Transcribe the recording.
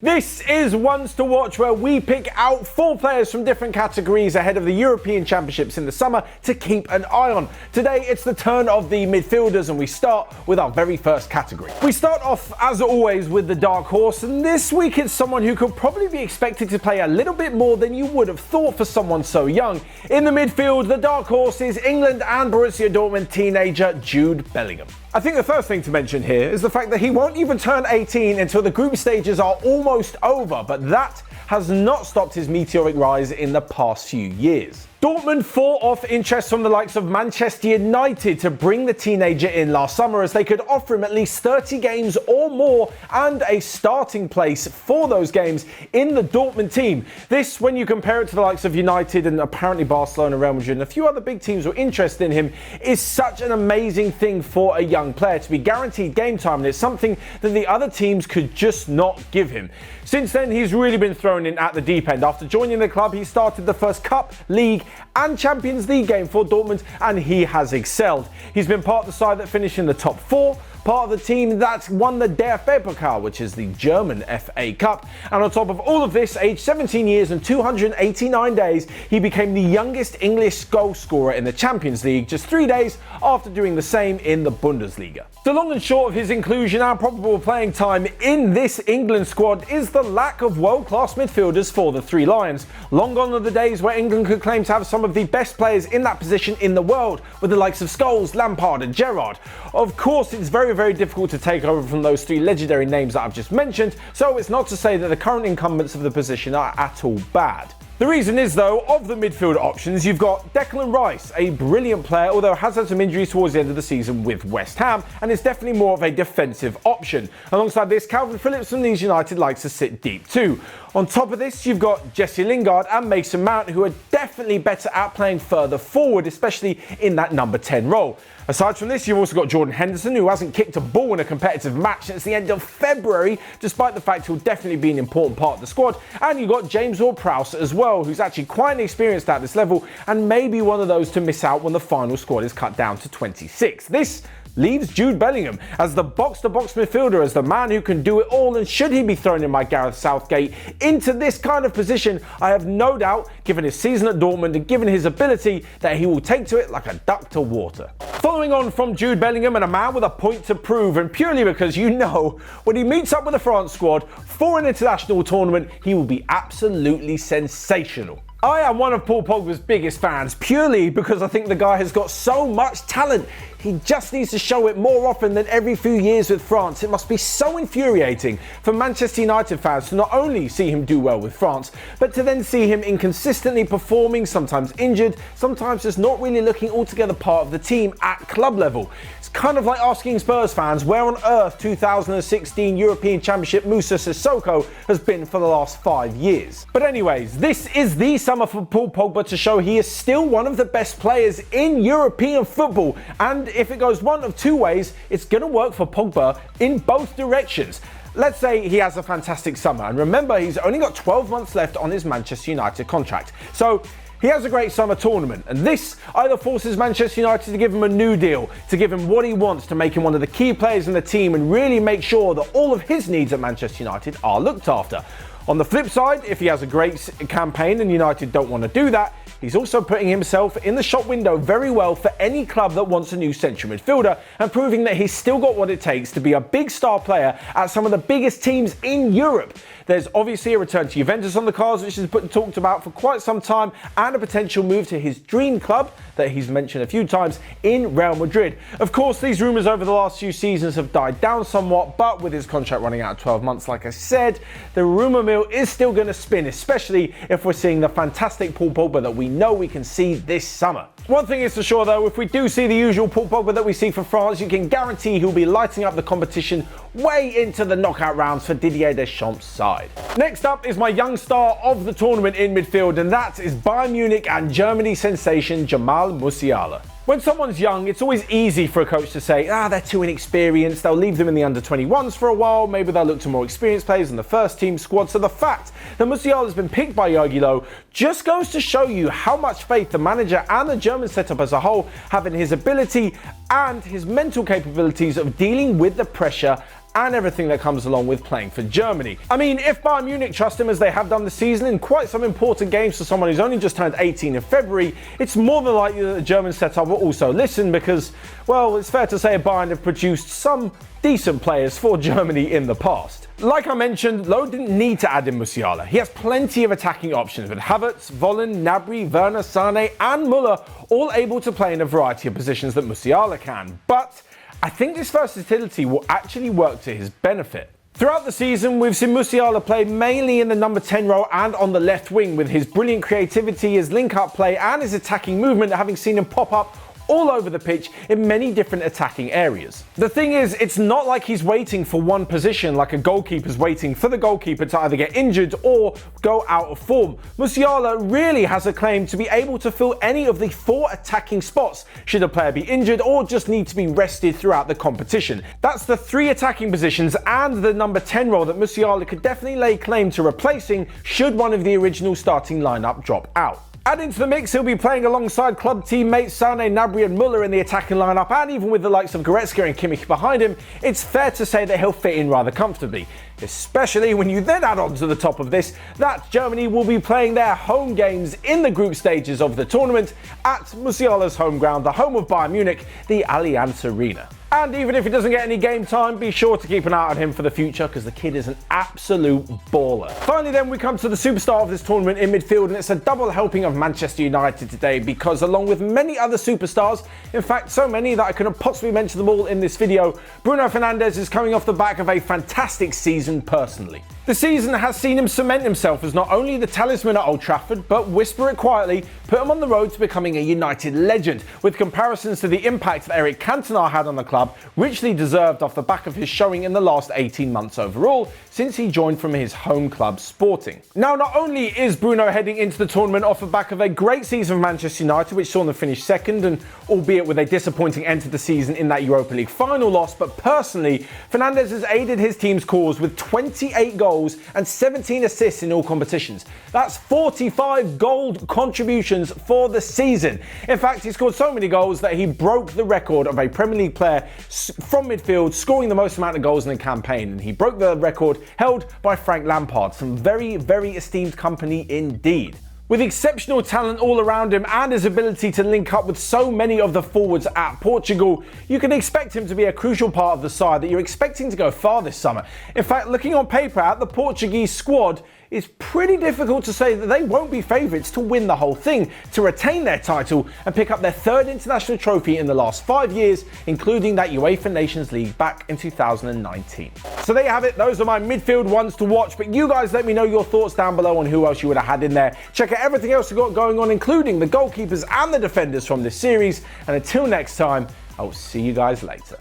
This is Ones to Watch, where we pick out 4 players from different categories ahead of the European Championships in the summer to keep an eye on. Today it's the turn of the midfielders and we start with our very first category. We start off as always with the dark horse, and this week it's someone who could probably be expected to play a little bit more than you would have thought for someone so young. In the midfield, the dark horse is England and Borussia Dortmund teenager Jude Bellingham. I think the first thing to mention here is the fact that he won't even turn 18 until the group stages are almost over, but that has not stopped his meteoric rise in the past few years. Dortmund fought off interest from the likes of Manchester United to bring the teenager in last summer, as they could offer him at least 30 games or more and a starting place for those games in the Dortmund team. This, when you compare it to the likes of United and apparently Barcelona, Real Madrid and a few other big teams were interested in him, is such an amazing thing for a young player to be guaranteed game time, and it's something that the other teams could just not give him. Since then, he's really been thrown in at the deep end. After joining the club, he started the first Cup, League and Champions League game for Dortmund, and he has excelled. He's been part of the side that finished in the top 4, part of the team that won the DFB Pokal, which is the German FA Cup. And on top of all of this, aged 17 years and 289 days, he became the youngest English goal scorer in the Champions League, just 3 days after doing the same in the Bundesliga. The long and short of his inclusion and probable playing time in this England squad is the lack of world-class midfielders for the Three Lions. Long gone are the days where England could claim to have some of the best players in that position in the world, with the likes of Scholes, Lampard and Gerrard. Of course, it's very difficult to take over from those 3 legendary names that I've just mentioned, so it's not to say that the current incumbents of the position are at all bad. The reason is, though, of the midfield options, you've got Declan Rice, a brilliant player, although has had some injuries towards the end of the season with West Ham, and is definitely more of a defensive option. Alongside this, Calvin Phillips from Leeds United likes to sit deep too. On top of this, you've got Jesse Lingard and Mason Mount, who are definitely better at playing further forward, especially in that number 10 role. Aside from this, you've also got Jordan Henderson, who hasn't kicked a ball in a competitive match since the end of February, despite the fact he'll definitely be an important part of the squad. And you've got James Ward-Prowse as well, who's actually quite experienced at this level and maybe one of those to miss out when the final squad is cut down to 26. This leaves Jude Bellingham as the box-to-box midfielder, as the man who can do it all, and should he be thrown in by Gareth Southgate into this kind of position, I have no doubt, given his season at Dortmund and given his ability, that he will take to it like a duck to water. Following on from Jude Bellingham, and a man with a point to prove, and purely because you know when he meets up with the France squad for an international tournament, he will be absolutely sensational. I am one of Paul Pogba's biggest fans, purely because I think the guy has got so much talent. He just needs to show it more often than every few years with France. It must be so infuriating for Manchester United fans to not only see him do well with France, but to then see him inconsistently performing, sometimes injured, sometimes just not really looking altogether part of the team at club level. It's kind of like asking Spurs fans where on earth 2016 European Championship Moussa Sissoko has been for the last 5 years. But anyways, this is the summer for Paul Pogba to show he is still one of the best players in European football, and if it goes one of 2 ways, it's going to work for Pogba in both directions. Let's say he has a fantastic summer, and remember, he's only got 12 months left on his Manchester United contract. So he has a great summer tournament, and this either forces Manchester United to give him a new deal, to give him what he wants, to make him one of the key players in the team and really make sure that all of his needs at Manchester United are looked after. On the flip side, if he has a great campaign and United don't want to do that, he's also putting himself in the shop window very well for any club that wants a new central midfielder, and proving that he's still got what it takes to be a big star player at some of the biggest teams in Europe. There's obviously a return to Juventus on the cards, which has been talked about for quite some time, and a potential move to his dream club that he's mentioned a few times in Real Madrid. Of course, these rumours over the last few seasons have died down somewhat, but with his contract running out of 12 months, like I said, the rumour mill is still going to spin, especially if we're seeing the fantastic Paul Pogba that we know we can see this summer. One thing is for sure though, if we do see the usual Paul Pogba that we see for France, you can guarantee he'll be lighting up the competition way into the knockout rounds for Didier Deschamps' side. Next up is my young star of the tournament in midfield, and that is Bayern Munich and Germany sensation Jamal Musiala. When someone's young, it's always easy for a coach to say, they're too inexperienced, they'll leave them in the under-21s for a while, maybe they'll look to more experienced players in the first team squad. So the fact that Musiala has been picked by Jogi Löw just goes to show you how much faith the manager and the German setup as a whole have in his ability and his mental capabilities of dealing with the pressure and everything that comes along with playing for Germany. I mean, if Bayern Munich trust him as they have done this season in quite some important games for someone who's only just turned 18 in February, it's more than likely that the German setup will also listen because, well, it's fair to say Bayern have produced some decent players for Germany in the past. Like I mentioned, Lowe didn't need to add in Musiala. He has plenty of attacking options with Havertz, Vollen, Gnabry, Werner, Sané and Müller all able to play in a variety of positions that Musiala can. But I think this versatility will actually work to his benefit. Throughout the season, we've seen Musiala play mainly in the number 10 role and on the left wing, with his brilliant creativity, his link-up play and his attacking movement having seen him pop up all over the pitch in many different attacking areas. The thing is, it's not like he's waiting for one position like a goalkeeper's waiting for the goalkeeper to either get injured or go out of form. Musiala really has a claim to be able to fill any of the 4 attacking spots should a player be injured or just need to be rested throughout the competition. That's the 3 attacking positions and the number 10 role that Musiala could definitely lay claim to replacing should one of the original starting lineup drop out. Adding to the mix, he'll be playing alongside club teammates Sané, Gnabry and Müller in the attacking lineup, and even with the likes of Goretzka and Kimmich behind him, it's fair to say that he'll fit in rather comfortably. Especially when you then add on to the top of this that Germany will be playing their home games in the group stages of the tournament at Musiala's home ground, the home of Bayern Munich, the Allianz Arena. And even if he doesn't get any game time, be sure to keep an eye on him for the future because the kid is an absolute baller. Finally then, we come to the superstar of this tournament in midfield, and it's a double helping of Manchester United today because along with many other superstars, in fact so many that I couldn't possibly mention them all in this video, Bruno Fernandes is coming off the back of a fantastic season personally. The season has seen him cement himself as not only the talisman at Old Trafford, but whisper it quietly, put him on the road to becoming a United legend, with comparisons to the impact that Eric Cantona had on the club richly deserved off the back of his showing in the last 18 months overall since he joined from his home club Sporting. Now, not only is Bruno heading into the tournament off the back of a great season for Manchester United, which saw them finish second and albeit with a disappointing end to the season in that Europa League final loss, but personally, Fernandes has aided his team's cause with 28 goals and 17 assists in all competitions. That's 45 goal contributions for the season. In fact, he scored so many goals that he broke the record of a Premier League player from midfield scoring the most amount of goals in a campaign, and he broke the record held by Frank Lampard, some very, very esteemed company indeed. With exceptional talent all around him and his ability to link up with so many of the forwards at Portugal, you can expect him to be a crucial part of the side that you're expecting to go far this summer. In fact, looking on paper at the Portuguese squad, it's pretty difficult to say that they won't be favourites to win the whole thing, to retain their title and pick up their 3rd international trophy in the last 5 years, including that UEFA Nations League back in 2019. So there you have it, those are my midfield ones to watch, but you guys let me know your thoughts down below on who else you would have had in there. Check out everything else we've got going on, including the goalkeepers and the defenders from this series, and until next time, I'll see you guys later.